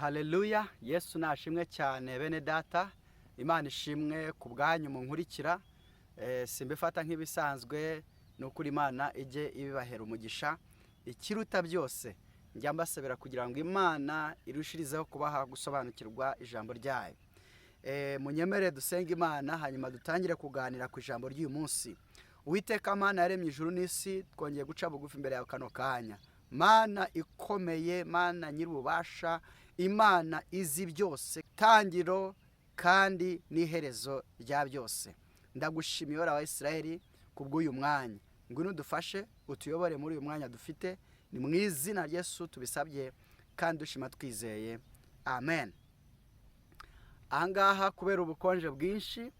Haleluya, Yesu nashimwe cyane bene data. Imana ishimwe ku bwanyu munkurikira. Simbifata nk'ibisanzwe n'ukuri Imana ijye ibibahera umugisha. Ikiruta byose njya mbasabira kugira ngo Imana irushirizeho kubaha gusobanukirwa ijambo ryayo. Munyemere dusenge Imana hanyuma dutangire kuganira ku ijambo ry'uyu munsi. Uwiteka Mana yaremye ijuru n'isi, twongeye guca bugufi imbere yawe kano kanya. Mana ikomeye, Mana nyir'ububasha, Imana izi byose, tangiro kandi n'iherezo rya byose. Ndagushimiye ora wa Isiraheli kubw'uyu mwanya. Ngwino udufashe utuyobore muri uyu mwanya dufite, ni mu izina rya Yesu tubisabye kandi dushima twizeye. Amen. Ahangaha kubera ubukonje bwinshi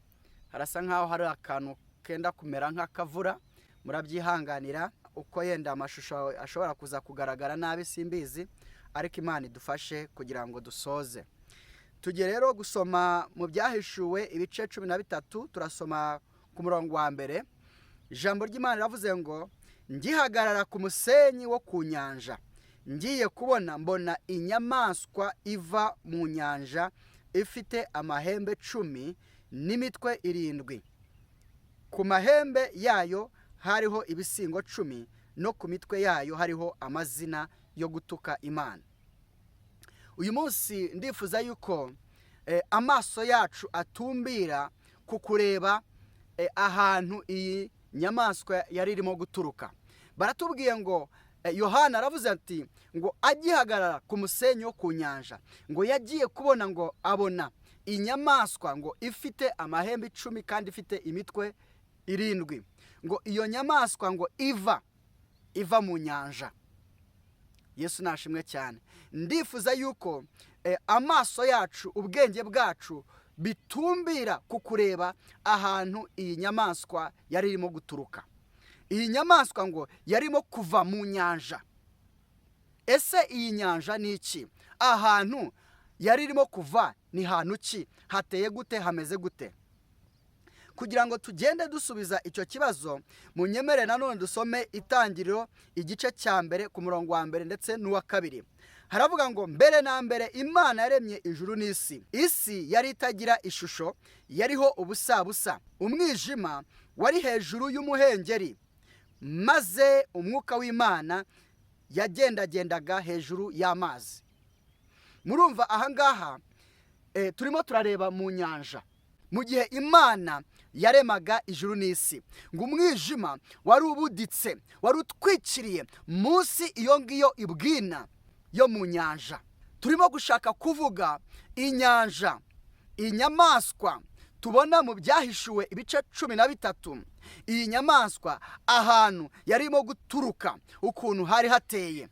harasa nkaho hari akantu kenda kumera nk'akavura, murabyihanganira uko yenda amashusho ashobora kuza kugaragara nabi simbizi, ariko Imana idufashe kugira ngo dusoze. Tujye rero gusoma mu byahishuwe ibice 13, turasoma ku murongo wa mbere. Ijambo ry'Imana riravuze ngo, ngihagarara ku musenyi wo ku nyanja, ngiye kubona mbona inyamaswa iva mu nyanja ifite amahembe 10 n'imitwe 7. Ku mahembe yayo hariho ibisingo 10, no ku mitwe yayo hariho amazina yo gutuka Imana. Uyu munsi ndifuza yuko amaso yacu atumbira ku kureba ahantu iyi nyamaswa yari irimo guturuka. Baratubwiye ngo Yohana aravuze ati ngo agihagarara ku musenyi wo ku nyanja, ngo yagiye kubona ngo abona inyamaswa ngo ifite amahembe 10 kandi ifite imitwe 7. Ngo iyo nyamaswa ngo iva mu nyanja. Yesu nashimwe cyane. Ndifuza yuko amaso yacu, ubwenge bwacu bitumbira ku kureba ahantu iyi nyamaswa yari irimo guturuka. Iyi nyamaswa ngo yarimo kuva mu nyanja. Ese iyi nyanja ni iki? Ahantu yari irimo kuva ni hantu ki? Hateye gute? Hameze gute? Kugira ngo tugende dusubiza icyo kibazo, munyemere nanone dusome Itangiriro igice cya mbere ku murongo wa mbere ndetse n'uwa 2. Haravuga ngo, mbere na mbere Imana yaremye ijuru n'isi. Isi yari itagira ishusho, yariho ubusabusa, umwijima wari hejuru y'umuhengeri, maze umwuka w'Imana yagendagendaga hejuru y'amazi. Murumva ahangaha turimo turareba mu nyanja. Mu gihe Imana yaremaga ijuru n'isi, ngo umwijima wari ubuditse, wari utwikiriye munsi iyo ngiyo ibwina yo mu nyanja. Turimo gushaka kuvuga inyanja, inyamaswa tubona mu byahishuwe ibice 13. Iyi nyamaswa ahantu yarimo guturuka, ukuntu hari hateye.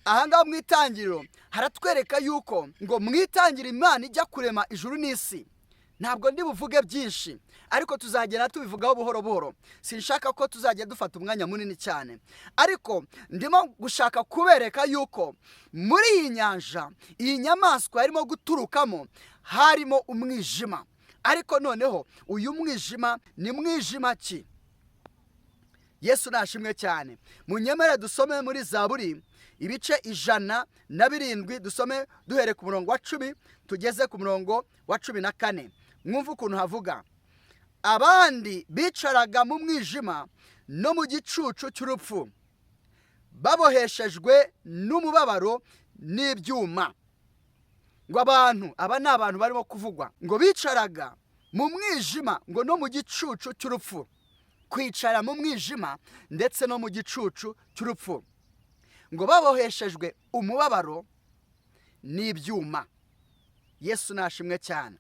Ahangaha mu Itangiriro haratwereka yuko ngo mu Itangiriro Imana ijya kurema ijuru n'isi. Ntabwo ndi buvuge byinshi, ariko tuzagenda tubivugaho buhoro buhoro. Sinshaka ko tuzajya dufata umwanya munini cyane, ariko ndimo gushaka kubereka yuko muri iyi nyanja, iyi nyamaswa yarimo guturukamo harimo umwijima. Ariko noneho uyu mwijima ni mwijima ki? Yesu nashimwe cyane. Munyemere dusome muri Zaburi ibice 107, dusome duhere ku murongo wa 10 tugeze ku murongo wa 14. Mwumva ukuntu havuga, abandi bicaraga mu mwijima no mu gicucu cy'urupfu, baboheshejwe n'umubabaro n'ibyuma. Ngo aba ni abantu barimo kuvugwa, ngo bicaraga mu mwijima ngo no mu gicucu cy'urupfu. Kwicara mu mwijima ndetse no mu gicucu cy'urupfu, ngo baboheshejwe umubabaro n'ibyuma. Yesu nashimwe cyane.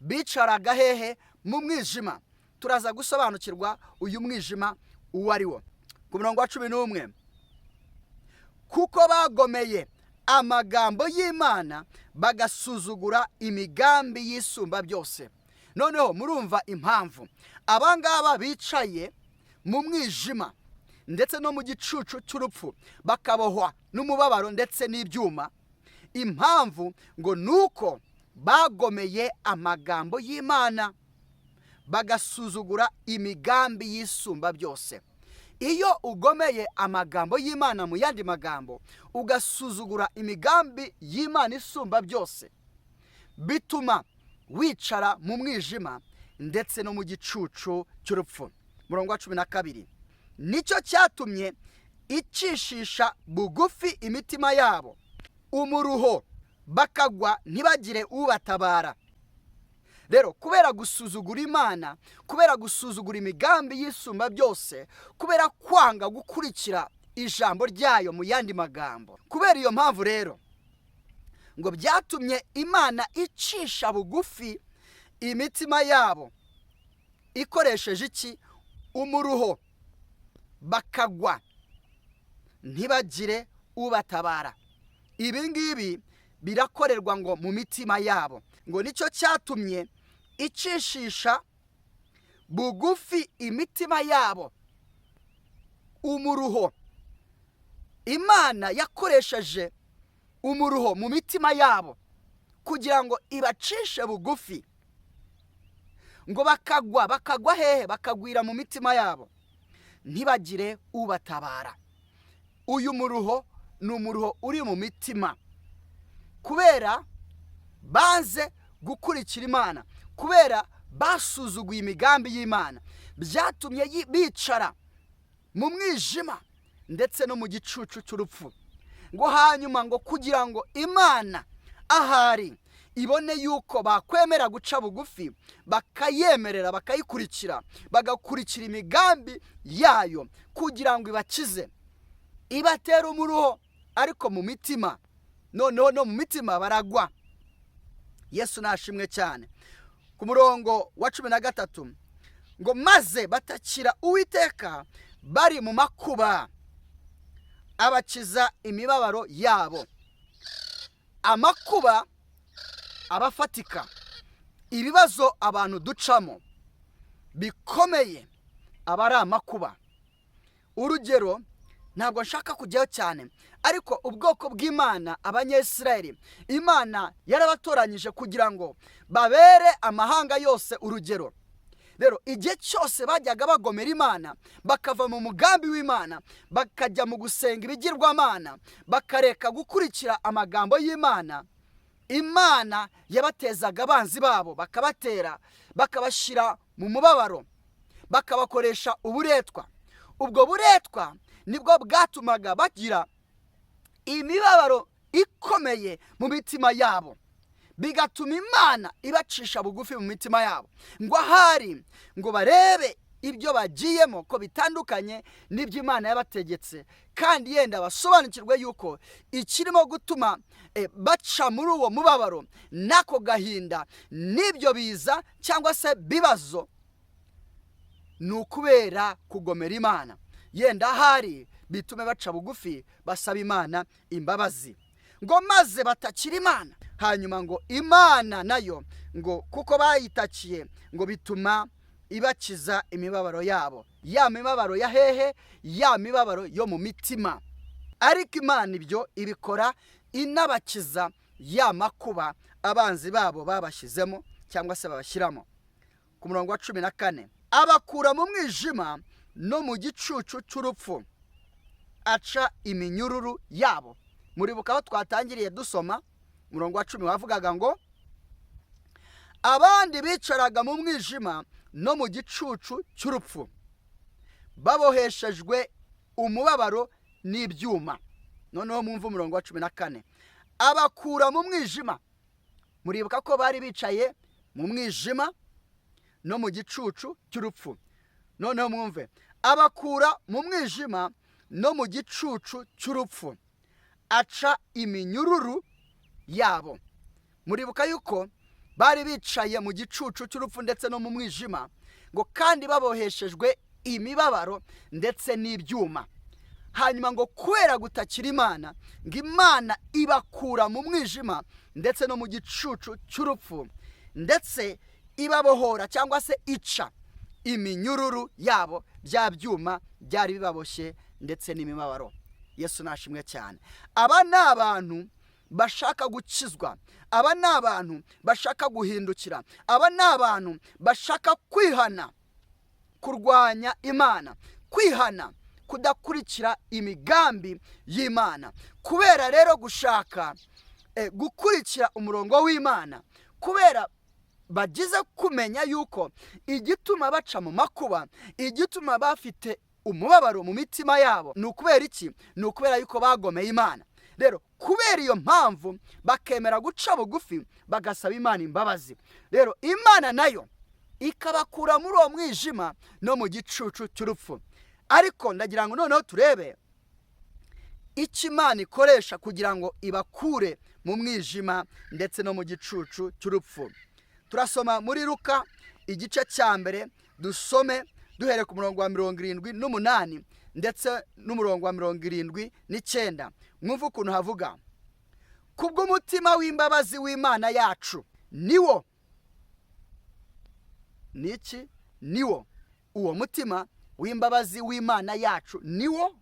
Bicaraga hehe? Mu mwijima. Turaza gusobanukirwa uyu mwijima uwo ari wo. Ku murongo wa 11, kuko bagomeye amagambo y'Imana bagasuzugura imigambi y'isumba byose. Noneho murumva impamvu abangaba bicaye mu mwijima ndetse no mu gicucu cy'urupfu, bakabohwa n'umubabaro ndetse n'ibyuma. Impamvu ngo nuko bagomeye amagambo y'Imana bagasuzugura imigambi y'isumba byose. iyo ugomeye amagambo y'Imana, mu yandi magambo ugasuzugura imigambi y'Imana isumba byose, bituma wicara mu mwijima ndetse no mu gicucu cy'urupfu. Murongo wa 12, nicyo cyatumye icishisha bugufi imitima yabo umuruho, bakagwa ntibagire ubatabara. Rero kubera gusuzugura Imana, kubera gusuzugura imigambi y'isumba byose, kubera kwanga gukurikira ijambo ryayo, mu yandi magambo, kubera iyo mpamvu rero ngo byatumye Imana icisha bugufi imitima yabo ikoresheje iki? Umuruho, bakagwa ntibagire ubatabara. Ibi ngibi birakorerwa ngo mu mitima yabo, ngo nicyo cyatumye icishisha bugufi imitima yabo umuruho. Imana yakoresheje umuruho mu mitima yabo kugira ngo ibacishe bugufi, ngo bakagwa hehe? Bakagwira mu mitima yabo, ntibagire ubatabara. Uyu muruho ni umuruho uri mu mitima, kubera banze gukurikira Imana, kubera basuzuguye imigambi y'Imana, byatumye bicara mu mwijima ndetse no mu gicucu cy'urupfu. Ngo hanyuma ngo kugira ngo Imana ahari ibone yuko bakwemera guca bugufi, bakayemerera, bakayikurikira, bagakurikira imigambi yayo, kugira ngo ibakize, ibatera umuruho, ariko mu mitima, noneho no mu mitima baragwa. Yesu nashimwe cyane. Ku murongo wa 13, ngo maze batakira Uwiteka bari mu makuba, abakiza imibabaro yabo. Amakuba abafatika, ibibazo abantu ducamo bikomeye, aba ari amakuba. Urugero, ntabwo nshaka kujyayo cyane, ariko ubwoko bw'Imana, Abanyesirayeli, Imana yarabatoranyije kugira ngo babere amahanga yose urugero. Rero igihe cyose bajyaga bagomera Imana, bakava mu mugambi w'Imana, bakajya mu gusenga ibigirwamana, bakareka gukurikira amagambo y'Imana, Imana yabatezaga abanzi babo, bakabatera, bakabashyira mu mubabaro, bakabakoresha uburetwa. Ubwo buretwa nibwo bwatumaga bagira imibabaro ikomeye mu mitima yabo, bigatuma Imana ibacisha bugufi mu mitima yabo, ngo ahari ngo barebe ibyo bagiyemo ko bitandukanye n'ibyo Imana yabategetse, kandi yenda basobanukirwe yuko ikirimo gutuma baca muri uwo mubabaro n'ako gahinda n'ibyo biza cyangwa se bibazo, ni ukubera kugomera Imana. Yenda ahari bitume baca bugufi, basaba Imana imbabazi. Ngo maze batakira Imana, hanyuma ngo Imana nayo ngo kuko bayitakiye, ngo bituma ibakiza imibabaro yabo. Ya mibabaro ya hehe? Ya mibabaro yo mu mitima. Ariko Imana ibyo ibikora inabakiza ya makuba abanzi babo babashyizemo cyangwa se babashyiramo. Ku murongo wa 14, abakura mu mwijima no mu gicucu cy'urupfu, aca iminyururu yabo. Muribuka aho twatangiriye dusoma, murongo wa 10 wavugaga ngo abandi bicaraga mu mwijima no mu gicucu cy'urupfu, baboheshejwe umubabaro n'ibyuma. Noneho mwumva umurongo wa 14, abakura mu mwijima. Muribuka ko bari bicaye mu mwijima no mu gicucu cy'urupfu. Noneho mwumve, abakura mu mwijima no mu gicucu cy'urupfu, aca iminyururu yabo. Muribuka yuko bari bicaye mu gicucu cy'urupfu ndetse no mu mwijima, ngo kandi baboheshejwe imibabaro ndetse n'ibyuma. Hanyuma ngo kubera gutakira Imana, ngo Imana ibakura mu mwijima ndetse no mu gicucu cy'urupfu, ndetse ibabohora cyangwa se ica iminyururu yabo, bya byuma byari bibaboshye ndetse n'imibabaro. Yesu nashimwe cyane. Aba ni abantu bashaka gukizwa, aba ni abantu bashaka guhindukira, aba ni abantu bashaka kwihana, kurwanya Imana, kwihana kudakurikira imigambi y'Imana. Kubera rero gushaka gukurikira umurongo w'Imana, kubera bagize kumenya yuko igituma baca mu makuba, igituma bafite umubabaro mu mitima yabo, ni ukubera iki? Ni ukubera yuko bagomeye Imana. Rero kubera iyo mpamvu bakemera guca bugufi, bagasaba Imana imbabazi. Rero Imana nayo ikabakura muri uwo mwijima no mu gicucu cy'urupfu. Ariko ndagira ngo noneho turebe icyo Imana ikoresha kugira ngo ibakure mu mwijima ndetse no mu gicucu cy'urupfu. Turasoma muri Luka igice cya mbere, dusome duhere ku murongo wa 78 ndetse n'umurongo wa 79. Mwumva ukuntu havuga: kubw'umutima w'imbabazi w'Imana yacu niwo. Niki? Niwo. Uwo mutima w'imbabazi w'Imana yacu niwo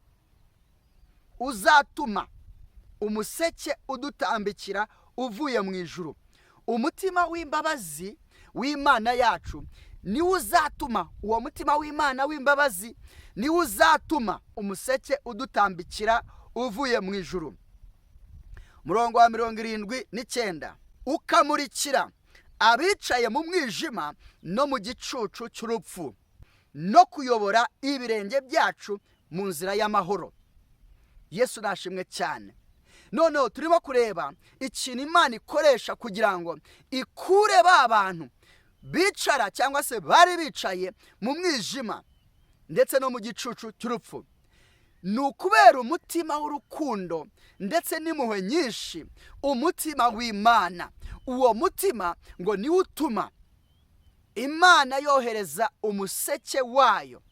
uzatuma umuseke udutambikira uvuye mu ijuru. Umutima w'imbabazi w'Imana yacu niwo uzatuma, uwo mutima w'Imana w'imbabazi niwo uzatuma umuseke udutambikira uvuye mu ijuru. Murongo wa 79, ukamurikira abicaye mu mwijima no mu gicucu cy'urupfu, no kuyobora ibirenge byacu mu nzira y'amahoro. Yesu nashimwe cyane. Noneho turimo kureba ikintu Imana ikoresha kugira ngo ikure ba bantu bicara cyangwa se bari bicaye mu mwijima ndetse no mu gicucu cy'urupfu. Ni ukubera umutima w'urukundo ndetse n'impuhwe nyinshi, umutima w'Imana. Uwo mutima ngo niwo utuma Imana yohereza umuseke wayo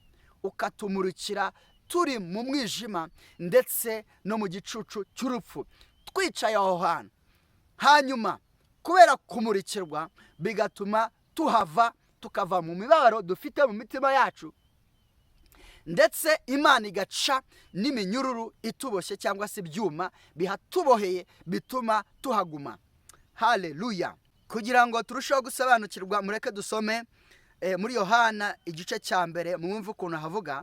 ukatumurikira turi mu mwijima ndetse no mu gicucu cy'urupfu, twicaye aho hantu. Hanyuma kubera kumurikirwa bigatuma tuhava, tukava mu mibabaro dufite mu mitima yacu, ndetse Imana igaca n'iminyururu ituboshye cyangwa se ibyuma bihatuboheye bituma tuhaguma. Haleluya. Kugira ngo turusheho gusobanukirwa, mureke dusome muri Yohana igice cya mbere, mwumve ukuntu havuga.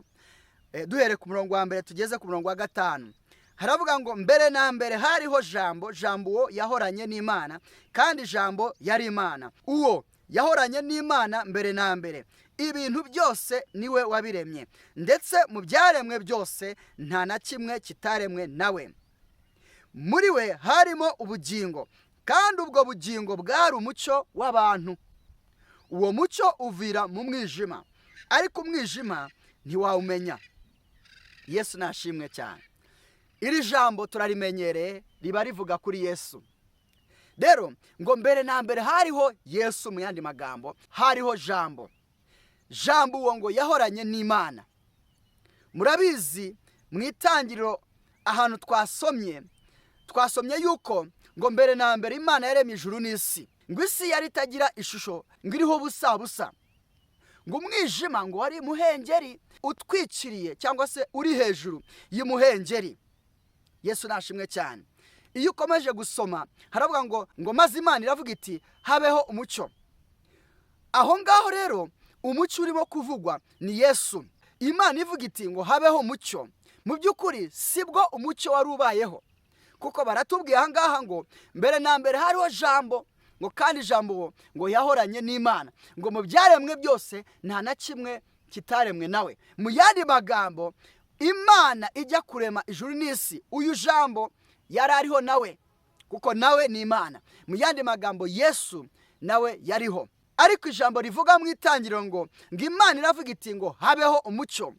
Duhere ku murongo wa mbere tugeze ku murongo wa 5. Haravuga ngo mbere na mbere hariho Jambo, Jambo uwo yahoranye n'Imana, kandi Jambo yari Imana. Uwo yahoranye n'Imana mbere na mbere. Ibintu byose niwe wabiremye, ndetse mu byaremwe byose nta na kimwe kitaremwe nawe. Muri we harimo ubugingo, kandi ubwo bugingo bwari umucyo w'abantu. Uwo mucyo uvira mu mwijima, ariko umwijima ntiwawumenya. Yesu nashimwe cyane. Iri jambo turarimenyereye, riba rivuga kuri Yesu. Rero ngo mbere na mbere hariho Yesu, mu yandi magambo hariho Jambo. Jambo uwo ngo yahoranye n'Imana. Murabizi mu itangiriro ahantu twasomye yuko ngo mbere na mbere Imana yaremye ijuru n'isi, ngo isi yari itagira ishusho, ngo iriho busa. Ngo umwijima ngo wari muhengeri utwikiriye cyangwa se uri hejuru y'umuhengeri. Yesu nashimwe cyane. Iyo ukomeje gusoma haravuga ngo maze Imana iravuga iti habeho umucyo. Aho ngaho rero umucyo urimo kuvugwa ni Yesu. Imana ivuga iti ngo habeho umucyo, mu by'ukuri sibwo umucyo wari ubayeho, kuko baratubwiye aha ngaha ngo mbere na mbere hariho Jambo, ngo kandi Jambo ngo yahoranye n'Imana, ngo mu byaremwe byose nta na kimwe kitaremwe nawe. Mu yandi magambo, Imana ijya kurema ijuru n'isi, uyu Jambo yari ariho nawe, kuko nawe ni Imana. Mu yandi magambo, Yesu nawe yariho. Ariko ijambo rivuga mu itangiriro ngo Imana iravuga iti ngo habeho umucyo,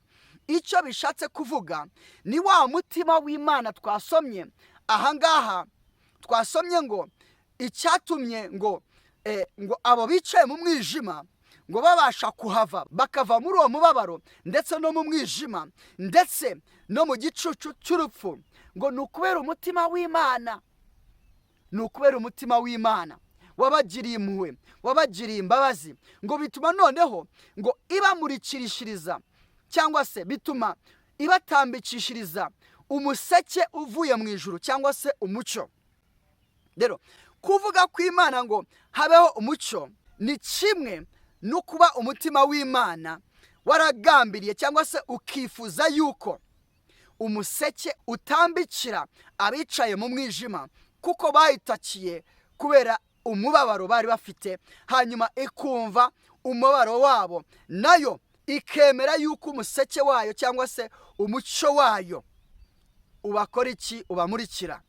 icyo bishatse kuvuga ni wa mutima w'Imana twasomye aha ngaha. Twasomye ngo icyatumye ngo abo bicaye mu mwijima ngo babasha kuhava, bakava muri uwo mubabaro ndetse no mu mwijima ndetse no mu gicucu cy'urupfu, ngo ni ukubera umutima w'Imana. Ni ukubera umutima w'Imana wabagiriye impuhwe, wabagiriye imbabazi, ngo bituma noneho ngo ibamurikirishiriza cyangwa se bituma ibatambikishiriza umuseke uvuye mu ijuru cyangwa se umucyo. Rero kuvuga kw'Imana ngo habeho umucyo ni kimwe no kuba umutima w'Imana waragambiriye cyangwa se ukifuza yuko umuseke utambikira abicaye mu mwijima, kuko bayitakiye kubera umubabaro bari bafite, hanyuma ikumva umubabaro wabo, nayo ikemera yuko umuseke wayo cyangwa se umucyo wayo ubakora iki? Ubamurikira.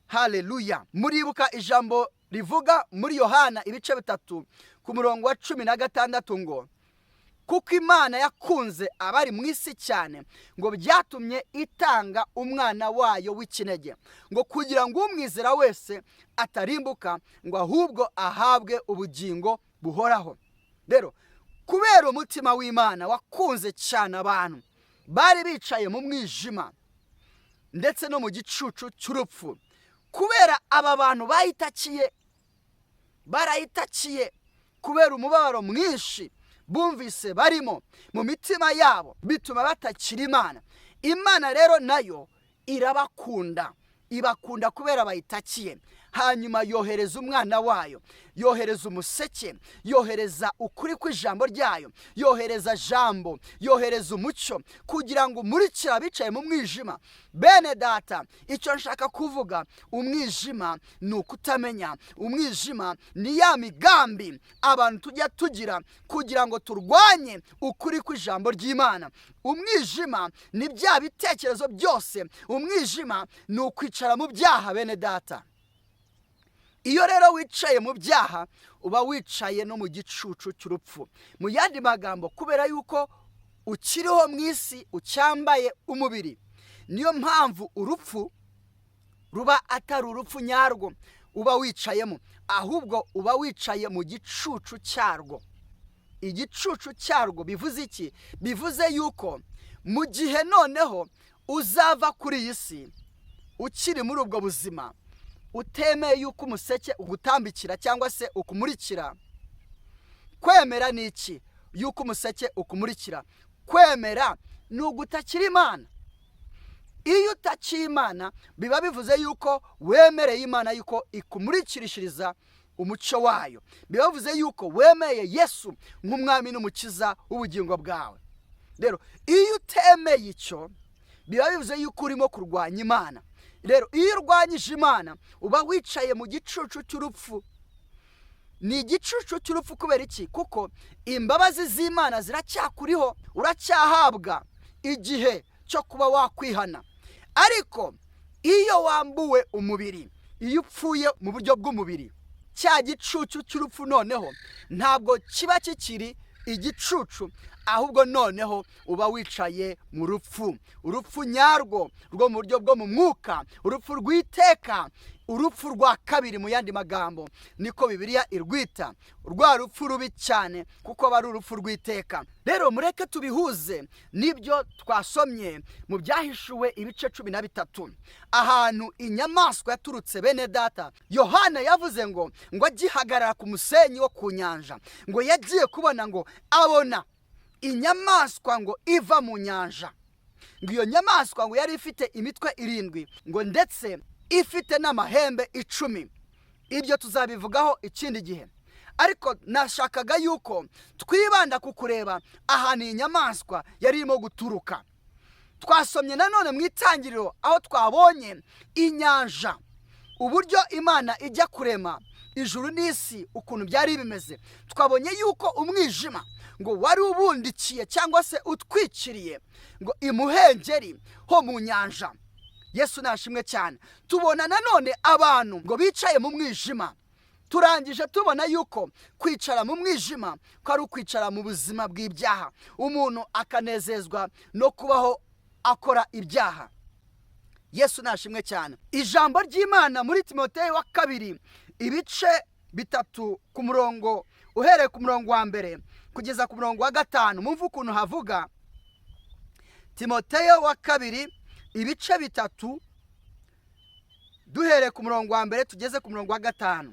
Haleluya. Muribuka ijambo rivuga muri Yohana ibice 3 ku murongo wa 16 ngo kuko Imana yakunze abari mu isi cyane ngo byatumye itanga umwana wayo w'ikinege, ngo kugira ngo umwizera wese atarimbuka, ngo ahubwo ahabwe ubugingo buhoraho. Rero kubera umutima w'Imana wakunze cyane abantu bari bicaye mu mwijima ndetse no mu gicucu cy'urupfu, kubera aba bantu barayitakiye kubera umubabaro mwinshi bumvise barimo mu mitima yabo, bituma batakira Imana. Imana rero nayo irabakunda, ibakunda kubera bayitakiye, hanyuma yohereza umwana wayo, yohereza umuseke, yohereza ukuri kw'ijambo ryayo, yohereza jambo, yohereza umucyo kugira ngo umurikire abicaye mu mwijima. Bene data, icyo nshaka kuvuga, umwijima ni ukutamenya, umwijima ni ya migambi abantu tujya tugira kugira ngo turwanye ukuri kw'ijambo ry'Imana. Umwijima ni bya bitekerezo byose, umwijima ni ukwicara mu byaha. Bene data, iyo rero wicaye mu byaha uba wicaye no mu gicucu cy'urupfu. Mu yandi magambo, kubera yuko ukiriho mu isi ucyambaye umubiri, niyo mpamvu urupfu ruba atari urupfu nyarwo uba wicayemo, ahubwo uba wicaye mu gicucu cyarwo. Igicucu cyarwo bivuze iki? Bivuze yuko mu gihe noneho uzava kuri iyi si ukiri muri ubwo buzima, utemeye yuko umuseke ugutambikira cyangwa se ukumurikira. Kwemera ni iki? Yuko umuseke ukumurikira. Kwemera ni ugutakira Imana. Iyo utakiye Imana biba bivuze yuko wemereye Imana yuko ikumurikirishiriza umucyo wayo, biba bivuze yuko wemeye Yesu nk'umwami n'umukiza w'ubugingo bwawe. Rero iyo utemeye icyo, biba bivuze yuko urimo kurwanya Imana. Rero iyo urwanyije Imana uba wicaye mu gicucu cy'urupfu. Ni igicucu cy'urupfu kubera iki? Kuko imbabazi z'Imana ziracyakuriho, uracyahabwa igihe cyo kuba wakwihana. Ariko iyo wambuwe umubiri, iyo upfuye mu buryo bw'umubiri, cya gicucu cy'urupfu noneho ntabwo kiba kikiri igicucu, ahubwo noneho uba wicaye mu rupfu, urupfu nyarwo rwo mu buryo bwo mu mwuka, urupfu rw'iteka, urupfu rwa kabiri. Mu yandi magambo niko Bibiliya irwita, rwa rupfu rubi cyane kuko bari urupfu rw'iteka. Rero mureke tubihuze n'ibyo twasomye mu Byahishuwe ibice 13, ahantu inyamaswa yaturutse. Bene data, Yohana yavuze ngo agihagarara ku musenyi wo ku nyanja, ngo yagiye kubona, ngo abona inyamaswa ngo iva mu nyanja, ngo iyo nyamaswa ngo yari ifite imitwe 7, ngo ndetse ifite n'amahembe 10. Ibyo tuzabivugaho ikindi gihe, ariko nashakaga yuko twibanda ku kureba ahantu inyamaswa yari irimo guturuka. Twasomye nanone mu itangiriro aho twabonye inyanja, uburyo Imana ijya kurema ijuru n'isi ukuntu byari bimeze. Twabonye yuko umwijima ngo wari ubundikiye cyangwa se utwikiriye ngo imuhengeri ho mu nyanja. Yesu nashimwe cyane. Tubona nanone abantu ngo bicaye mu mwijima. Turangije tubona yuko kwicara mu mwijima ko ari ukwicara mu buzima bw'ibyaha, umuntu akanezezwa no kubaho akora ibyaha. Yesu nashimwe cyane. Ijambo ry'Imana muri Timoteyo wa 2 ibice 3 ku murongo, uhereye ku murongo wa 1 kugeza ku murongo wa 5, mumva ukuntu havuga. Timoteyo wa 2 ibice 3 duhereye ku murongo wa 1 tugeze ku murongo wa 5.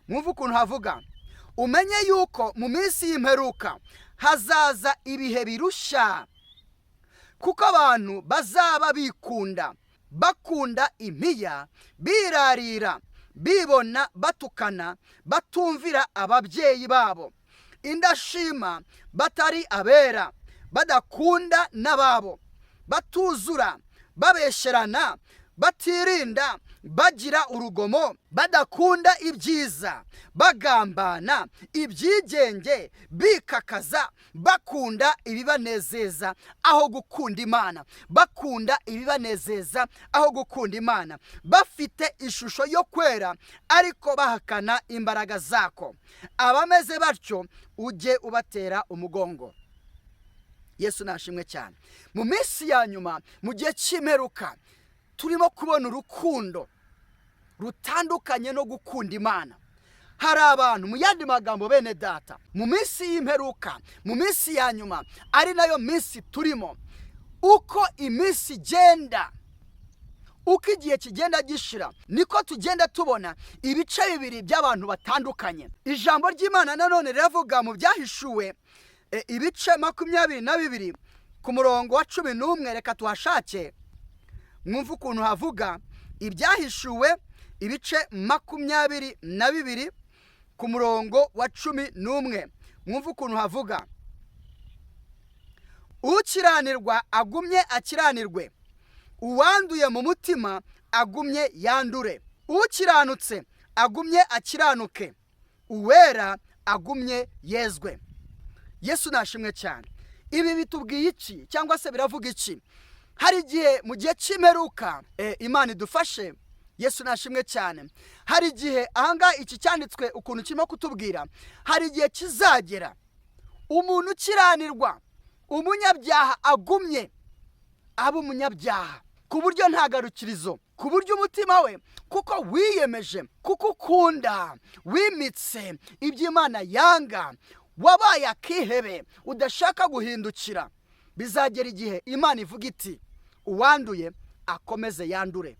Mumva ukuntu havuga: umenye yuko mu minsi y'imperuka hazaza ibihe birushya, kuko abantu bazaba bikunda, bakunda impiya, birarira, bibona, batukana, batumvira ababyeyi babo, indashima, batari abera, badakunda n'ababo, batuzura, babesherana, batirinda, bagira urugomo, badakunda ibyiza, bagambana, ibyigenge, bikakaza, bakunda ibibanezeza aho gukunda Imana, bakunda ibibanezeza aho gukunda Imana, bafite ishusho yo kwera ariko bahakana imbaraga zako. Abameze batyo ujye ubatera umugongo. Yesu nashimwe cyane. Mu minsi ya nyuma, mu gihe cy'imperuka, turimo kubona urukundo rutandukanye no gukunda Imana. Hari abantu, mu yandi magambo bene data, mu minsi y'imperuka, mu minsi ya nyuma, ari nayo minsi turimo, uko iminsi igenda, uko igihe kigenda gishira, niko tugenda tubona ibice bibiri by'abantu batandukanye. Ijambo ry'Imana nanone riravuga mu Byahishuwe ibice 22 ku murongo wa 11, reka tuhashake mwumva ukuntu havuga. Ibyahishuwe ibice 22 ku murongo wa 11, mwumva ukuntu havuga. Ukiranirwa agumye akiranirwe, uwanduye mu mutima agumye yandure, ukiranutse agumye akiranuke, uwera agumye yezwe. Yesu nashimwe cyane. Ibi bitubwiye iki cyangwa se biravuga iki? Hari igihe mu gihe cy'imperuka, Imana idufashe, Yesu nashimwe cyane. Hari igihe ahanga iki cyanditswe ukuntu kirimo kutubwira, hari igihe kizagera umuntu ukiranirwa, umunyabyaha agumye aba umunyabyaha ku buryo nta garukirizo, ku buryo umutima we, kuko wiyemeje, kuko ukunda, wimitse iby'Imana yanga, wabaye akihebe, udashaka guhindukira, bizagera igihe Imana ivuga iti uwanduye akomeze yandure.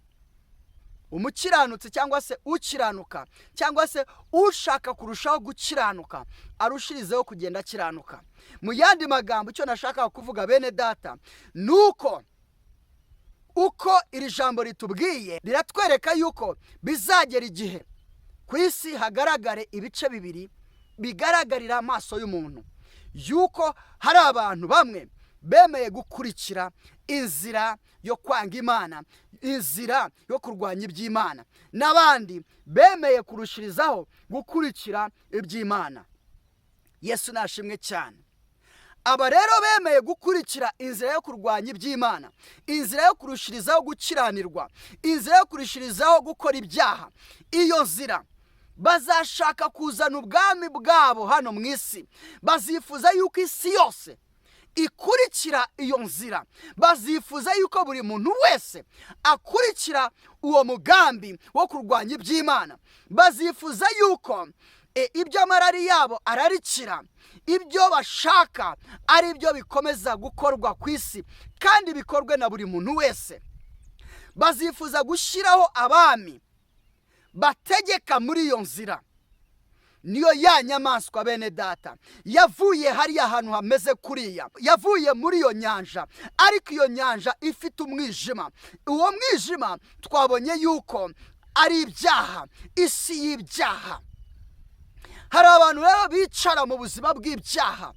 Umukiranutsi cyangwa se ukiranuka cyangwa se ushaka kurushaho gukiranuka arushirizeho kugenda akiranuka. Mu yandi magambo, icyo nashaka kuvuga bene data, nuko uko iri jambo ritubwiye riratwereka yuko bizagera igihe ku isi hagaragare ibice bibiri bigaragarira amaso y'umuntu, yuko hari abantu bamwe bemeye gukurikira inzira yo kwanga Imana, inzira yo kurwanya iby'Imana, n'abandi bemeye kurushirizaho gukurikira iby'Imana. Yesu nashimwe cyane. Aba rero bemeye gukurikira inzira yo kurwanya iby'Imana, inzira yo kurushirizaho gukiranirwa, inzira yo kurushirizaho gukora ibyaha, iyo nzira bazashaka kuzana ubwami bwabo hano mu isi. Bazifuza yuko isi yose ikurikira iyo nzira, bazifuza yuko buri muntu wese akurikira uwo mugambi wo kurwanya iby'Imana. Bazifuza yuko ibyo amarari yabo ararikira, ibyo bashaka ari byo bikomeza gukorwa ku isi kandi bikorwe na buri muntu wese. Bazifuza gushyiraho abami bategeka muri iyo nzira. Niyo ya nyamaswa bene data yavuye hariya ahantu hameze kuriya, yavuye muri iyo nyanja, ariko iyo nyanja ifite umwijima. Uwo mwijima twabonye yuko ari ibyaha, isi y'ibyaha. Hari abantu rero bicara mu buzima bw'ibyaha,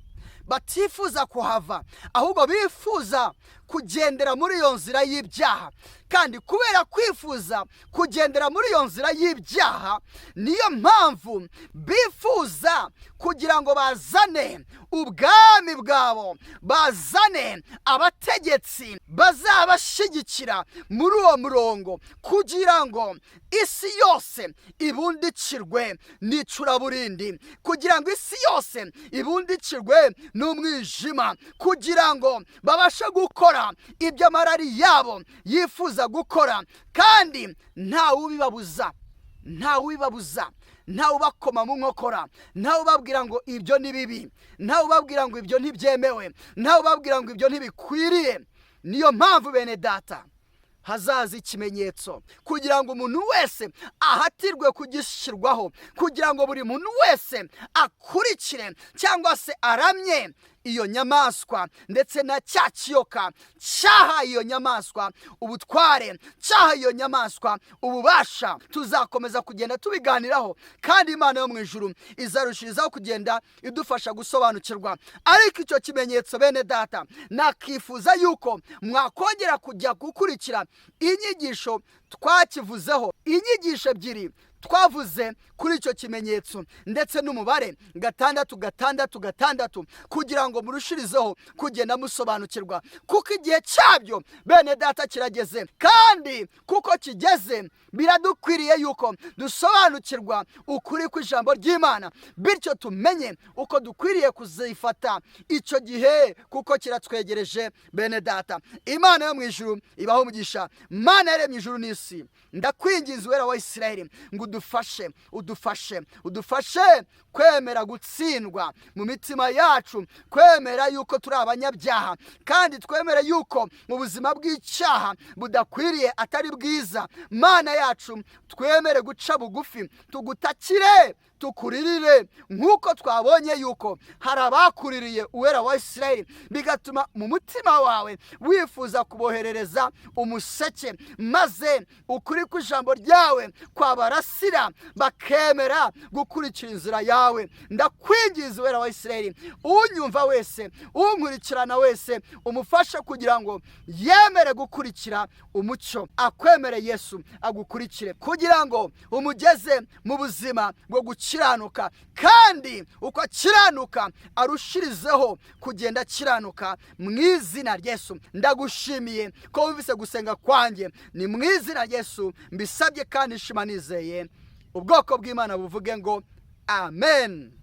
batifuza kuhava, ahubwo bifuza kugendera muri iyo nzira y'ibyaha. Kandi kubera kwifuza kugendera muri iyo nzira y'ibyaha, niyo mpamvu bifuza kugira ngo bazane ubwami bwabo, bazane abategetsi bazabashyigikira muri uwo murongo, kugira ngo isi yose ibundikirwe n'icuraburindi, kugira ngo isi yose ibundikirwe n'umwijima, kugira ngo babashe gukora ibyo amarari yabo yifuza gukora, kandi ntawe ubibabuza, ntawe ubibabuza, ntawe ubakoma mu nkokora, ntawe ubabwira ngo ibyo ni bibi, ntawe ubabwira ngo ibyo ntibyemewe, ntawe ubabwira ngo ibyo ntibikwiriye. Niyo mpamvu bene data hazaza ikimenyetso, kugira ngo umuntu wese ahatirwe kugishyirwaho, kugira ngo buri muntu wese akurikire cyangwa se aramye iyo nyamaswa ndetse na cya kiyoka cyaha iyo nyamaswa ubutware, cyaha iyo nyamaswa ububasha. Tuzakomeza kugenda tubiganiraho, kandi Imana yo mu ijuru izarushirizaho kugenda idufasha gusobanukirwa. Ariko icyo kimenyetso bene data, nakifuza yuko mwakongera kujya gukurikira inyigisho twakivuzeho, inyigisho ebyiri twavuze kuri icyo kimenyetso ndetse n'umubare 666, kugira ngo murushirizeho kugenda musobanukirwa, kuko igihe cyabyo bene data kirageze. Kandi kuko kigeze, biradukwiriye yuko dusobanukirwa ukuri kw'ijambo ry'Imana, bityo tumenye uko dukwiriye kuzifata icyo gihe, kuko kiratwegereje bene data. Imana yo mu ijuru ibaho umugisha. Mana yaremye ijuru n'isi, ndakwinginze Uwera wa Isirayeli ngo udufashe kwemera gutsindwa mu mitima yacu, kwemera yuko turi abanyabyaha, kandi twemere yuko mu buzima bw'icyaha budakwiriye atari bwiza. Mana yacu, twemere guca bugufi, tugutakire, tukuririre, nk'uko twabonye yuko hari abakuririye Uwera wa Isirayeli, bigatuma mu mutima wawe wifuza kuboherereza umuseke, maze ukuri kw'ijambo ryawe kwabarasira, bakemera gukurikira inzira yawe. Ndakwinginze Uwera wa Isirayeli, unyumva wese, unkurikirana wese, umufashe kugira ngo yemere gukurikira umucyo, akwemere Yesu, agukurikire, kugira ngo umugeze mu buzima bwo gukiranuka, kandi uko akiranuka arushirizeho kugenda akiranuka mu izina rya Yesu. Ndagushimiye ko wumvise gusenga kwanjye, ni mu izina rya Yesu mbisabye kandi nshima nizeye. Ubwoko bw'Imana buvuge ngo amen.